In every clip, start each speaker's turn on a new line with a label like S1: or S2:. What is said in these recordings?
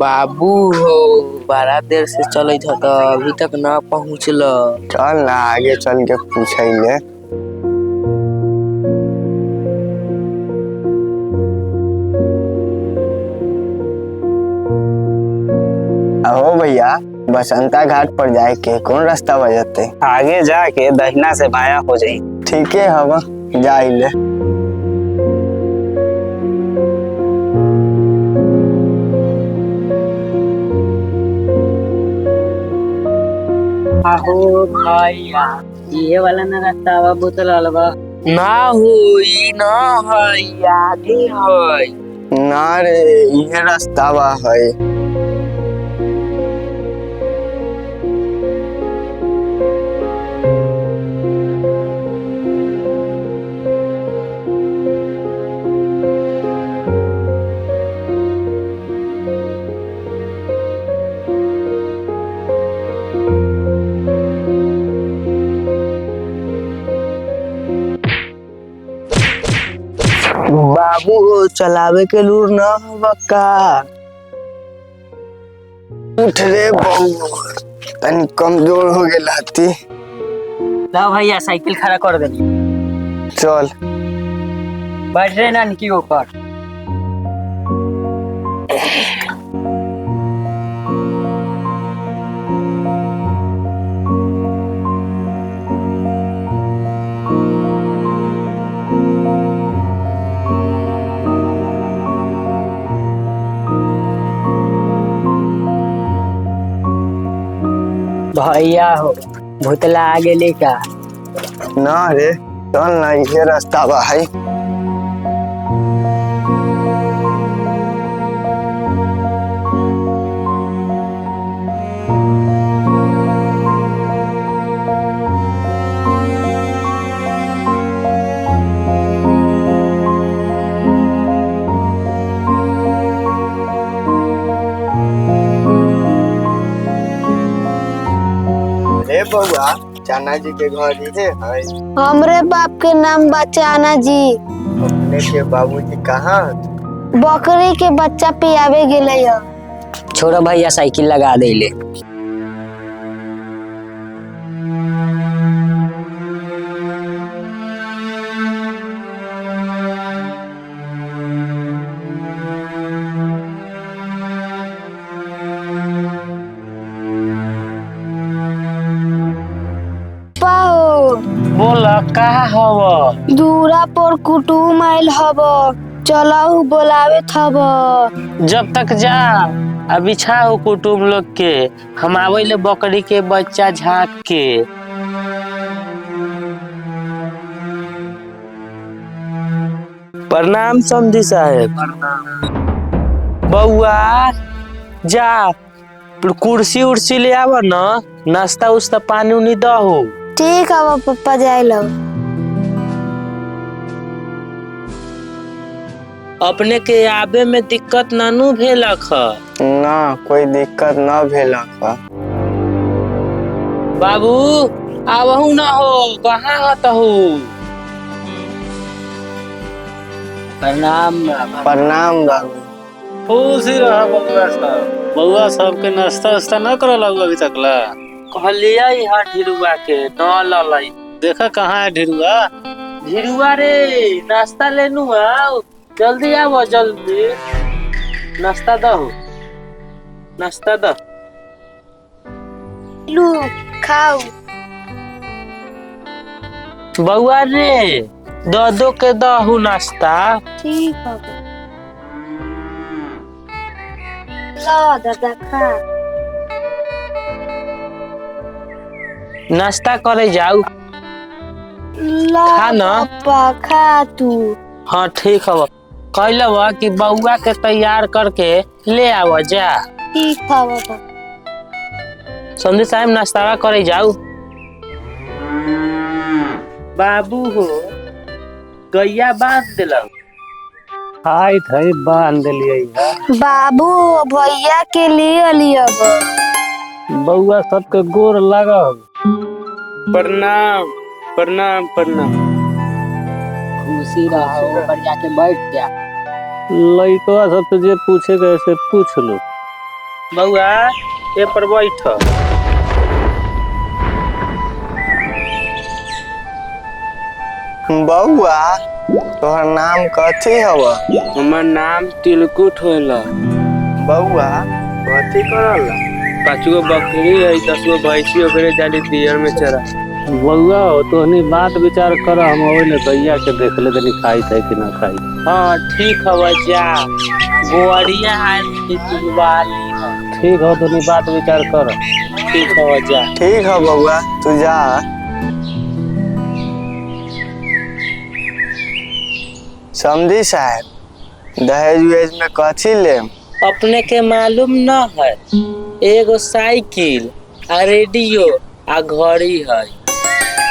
S1: बाबू हो बड़ा देर से चलत ह त अभी तक ना पहुँचल।
S2: चल ना आगे चल के पूछे। अहो भैया, बसंता घाट पर जाए के कौन रास्ता बजते?
S3: आगे जाके दहिना से बाया हो जाई।
S2: ठीक है हवा जाइले।
S1: आहो भैया
S4: ये वाला ना रास्ता बा बोतल अलवा
S1: ना होई ना है आगे है।
S2: ना रे ये रास्ता बा है। बाबू चलावे के लूर न हवा का। उठ रे बहू, तनी कमजोर हो गए लाती।
S4: ला भैया साइकिल खड़ा कर दे।
S2: चल
S4: बैठ रे नानकी ऊपर। भैया हो भूतला आगे लेका।
S2: ना रे चल ना ये रास्ता बा है। बउआ चाना जी के घर इहे है।
S5: हमरे बाप के नाम बा चाना जी।
S2: अपने के बाबूजी कहाँ?
S5: बकरी के बच्चा पियावे गेले ह।
S4: छोड़ा भैया साइकिल लगा दे ले।
S1: बोला कहा हवा?
S5: दूरा पर कुटुम आइल हब, चलाऊ बोलावे थब।
S1: जब तक जा अभी छा हो कुटुम लोग के, हम आवे ले बकरी के बच्चा झाँक के। प्रणाम समधी साहेब। बउआ जा कुर्सी उर्सी ले आवा न, नाश्ता उस्ता पानी उनी दहो।
S5: ठीक है पप्पा जाइल।
S1: अपने के आबे में दिक्कत नानू भेलक ह?
S2: ना कोई दिक्कत ना भेलक ह।
S1: बाबू आवहू ना हो, कहाँ हतहू?
S4: प्रणाम
S2: प्रणाम बाबू।
S3: खुश ही रहा बउआ साहब। बउआ साहब के नाश्ता वास्ता न करल अभी तक ला?
S1: कहलिया यहाँ ढिरुआ के न ललाई।
S3: देखा कहाँ है ढिरुआ?
S1: ढिरुआ रे नाश्ता लेनू आओ, जल्दी आओ जल्दी। नाश्ता दहो, नाश्ता दो।
S5: लू खाओ।
S1: बउआ रे दो के दहू नाश्ता।
S5: ठीक है ला दादा खा।
S1: नाश्ता करे जाऊ।
S5: ला
S1: खा ना।
S5: पापा खा तू।
S1: हाँ ठीक है, कहलवा कि बउआ के तैयार करके ले आवा जा।
S5: ठीक है बाबा।
S1: समझे साहब नाश्ता करे जाऊ। बाबू हो गैया बांध दिला।
S3: हाय थे बांध दिलिए।
S5: बाबू भैया के लिए लिया।
S3: बउआ सबके गोर लगा।
S1: प्रणाम प्रणाम प्रणाम।
S4: खुशी रहो, ऊपर जाके बैठ जा।
S3: लइकवा सब तो जे पूछे गए से पूछ लो।
S1: बउआ ए पर बैठ।
S2: बउआ तोहर नाम कथी हव?
S1: हमर नाम तिलकुट होला।
S2: बउआ कथी करला?
S1: 5 गो बकरी है, 10 गो भैंसी ओकरे जाली दियर में चरा।
S3: बउआ हो तो बात विचार कर, हम ओइले गैया के देख ले तनी खाई थे कि ना खाई।
S1: हाँ ठीक हवा जा, गोवरिया आयल के दुलवाली है।
S3: ठीक हो तो बात विचार कर।
S1: ठीक हवा जा।
S2: ठीक है बउआ तू जा। समझी साहब दहेज उहेज में कथी लेम?
S1: अपने के मालूम न है, एगो साइकिल आ रेडियो आ घड़ी है।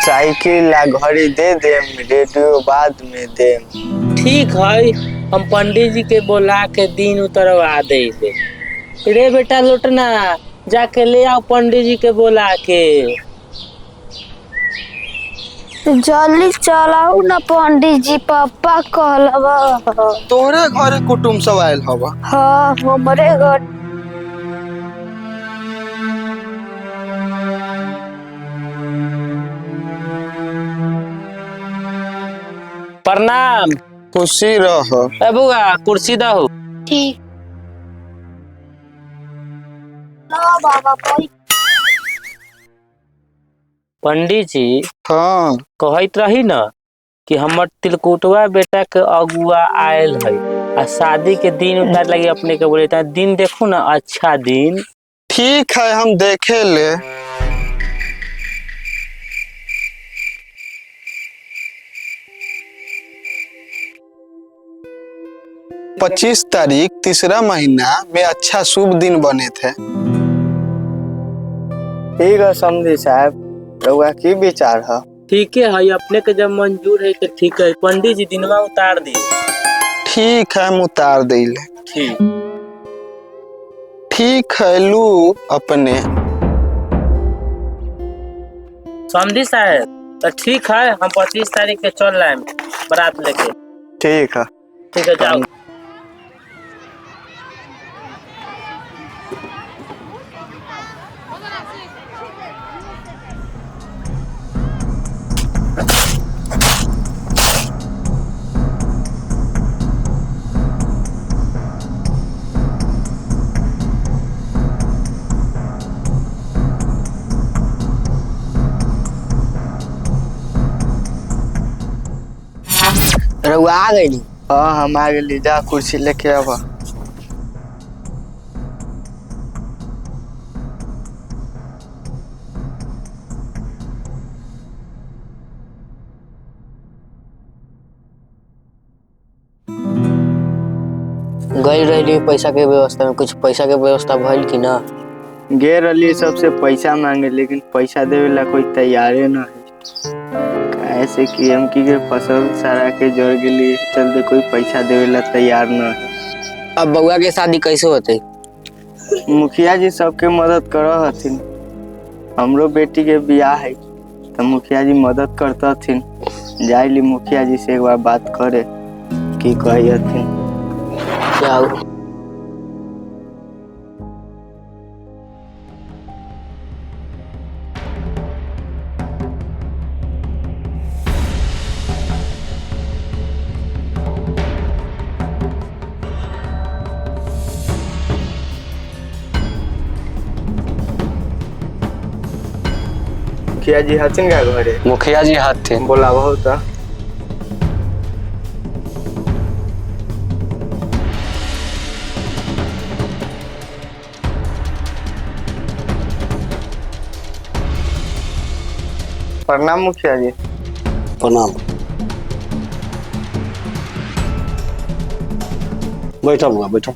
S2: साइकिल आ घड़ी दे देम, रेडियो बाद में देम।
S1: ठीक है, हम पंडित जी के बोला के दिन उतरवा दे। रे बेटा लुटना, जाके ले आओ पंडित जी के बोला के।
S5: जल्दी चलाऊ ना पंडित जी, पापा कहलवा।
S2: तोहरे घरे कुटुम्ब सब आयल हवा?
S5: हाँ हमरे घर।
S1: प्रणाम।
S2: खुशी रह।
S1: ए बुआ कुर्सी दहो।
S5: ठीक ना बाबा कोई।
S1: पंडित जी
S2: हाँ
S1: कहत रही न कि हमर तिलकुटवा बेटा के अगुआ आयल है आ शादी के दिन उतार लगी अपने के बोले था। दिन देखो ना, अच्छा दिन।
S2: ठीक है हम देखे ले। पच्चीस तारीख तीसरा महीना में अच्छा शुभ दिन बने थे। ठीक है समझी साहब, रउआ की विचार है?
S1: ठीक है, अपने के जब मंजूर है तो ठीक है। पंडित जी दिनवा उतार दिए।
S2: ठीक है हम उतार दिले।
S1: ठीक।
S2: ठीक है लू अपने।
S1: समझी साहब तो ठीक है, हम 25 तारीख के चल रहे हैं बारात लेके।
S2: ठीक है।
S1: ठीक है जाओ।
S2: रउआ आ गई? हाँ हम आ गए। जा कुर्सी लेके आवा।
S4: गई रही पैसा के व्यवस्था में, कुछ पैसा के व्यवस्था भइल कि ना?
S2: गे रही सबसे पैसा मांगे, लेकिन पैसा देवे ला कोई तैयारे न है। ऐसे कि हम की के फसल सारा के जड़ गेली, चलते कोई पैसा देवे ला तैयार न है।
S4: अब बउआ के शादी कैसे होते?
S2: मुखिया जी सबके मदद कर हथिन। हमरो बेटी के बियाह है तो मुखिया जी मदद करता हथिन। जाइली मुखिया जी से एक बार बात करे की कही हथिन।
S4: जाओ।
S2: मुखिया जी हथिन का घरे?
S6: मुखिया जी हथिन।
S2: बोला बहुत। प्रणाम मुखिया जी।
S6: प्रणाम। बैठा बुआ बैठा।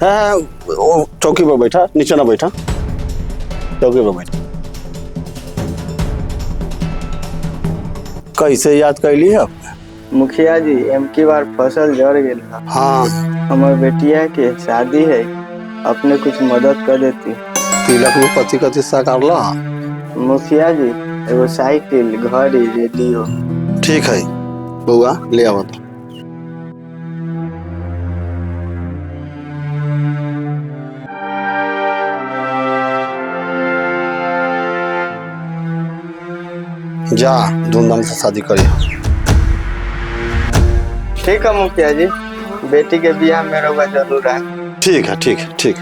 S6: हाँ वो चौकी पर बैठा, नीचे ना बैठा, चौकी पर बैठा। कैसे याद कैली है?
S2: मुखिया जी एमकी बार फसल जड़ गेल।
S6: हाँ
S2: हमार बेटिया के शादी है, अपने कुछ मदद कर देती।
S6: तिलक में पति कति साकार ला।
S2: मुखिया जी एगो साइकिल, घड़ी, रेडियो।
S6: ठीक है बुआ ले आओ। तो जा धूमधाम से शादी करिए।
S2: ठीक है मुखिया जी, बेटी के बियाह में रहुआ जरूर आए।
S6: ठीक है ठीक है ठीक।